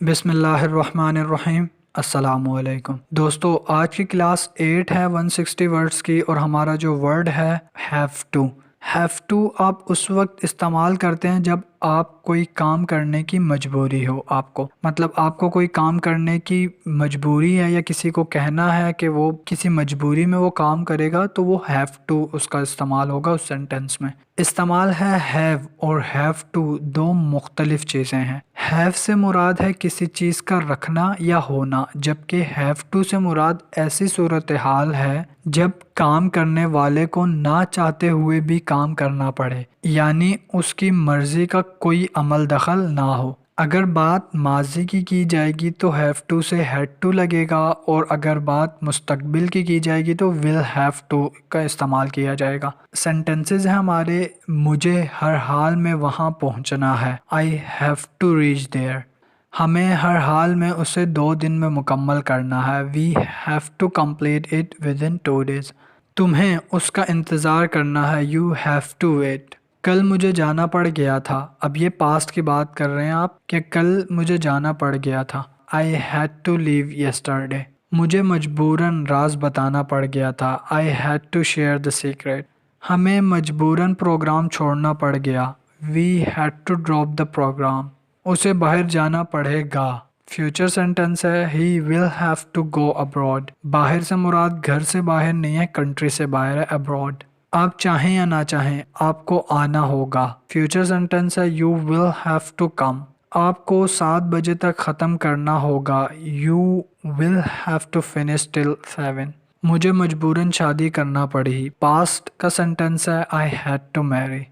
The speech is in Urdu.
بسم اللہ الرحمن الرحیم۔ السلام علیکم دوستو، آج کی کلاس 8 ہے 160 ورڈز کی، اور ہمارا جو ورڈ ہے ہیو ٹو۔ ہیو ٹو آپ اس وقت استعمال کرتے ہیں جب آپ کوئی کام کرنے کی مجبوری ہو، آپ کو کوئی کام کرنے کی مجبوری ہے یا کسی کو کہنا ہے کہ وہ کسی مجبوری میں وہ کام کرے گا، تو وہ ہیو ٹو اس کا استعمال ہوگا اس سینٹنس میں۔ استعمال ہے ہیو اور ہیو ٹو دو مختلف چیزیں ہیں۔ ہیو سے مراد ہے کسی چیز کا رکھنا یا ہونا، جبکہ ہیو ٹو سے مراد ایسی صورتحال ہے جب کام کرنے والے کو نہ چاہتے ہوئے بھی کام کرنا پڑے، یعنی اس کی مرضی کا کوئی عمل دخل نہ ہو۔ اگر بات ماضی کی جائے گی تو ہیو ٹو سے ہیڈ ٹو لگے گا، اور اگر بات مستقبل کی جائے گی تو ول ہیو ٹو کا استعمال کیا جائے گا۔ سینٹنسز ہیں ہمارے: مجھے ہر حال میں وہاں پہنچنا ہے، I have to reach there۔ ہمیں ہر حال میں اسے 2 دن میں مکمل کرنا ہے، We have to complete it within 2 days۔ تمہیں اس کا انتظار کرنا ہے، You have to wait۔ کل مجھے جانا پڑ گیا تھا، اب یہ پاسٹ کی بات کر رہے ہیں آپ کہ کل مجھے جانا پڑ گیا تھا، I had to leave yesterday۔ مجھے مجبوراً راز بتانا پڑ گیا تھا، I had to share the secret۔ ہمیں مجبوراً پروگرام چھوڑنا پڑ گیا، We had to drop the program۔ اسے باہر جانا پڑے گا، فیوچر سینٹنس ہے، He will have to go abroad۔ باہر سے مراد گھر سے باہر نہیں ہے، کنٹری سے باہر ہے، abroad۔ آپ چاہیں یا نہ چاہیں آپ کو آنا ہوگا، فیوچر سینٹنس ہے، You will have to come۔ آپ کو 7 بجے تک ختم کرنا ہوگا، You will have to finish till 7۔ مجھے مجبوراً شادی کرنا پڑی، پاسٹ کا سینٹنس ہے، I had to marry۔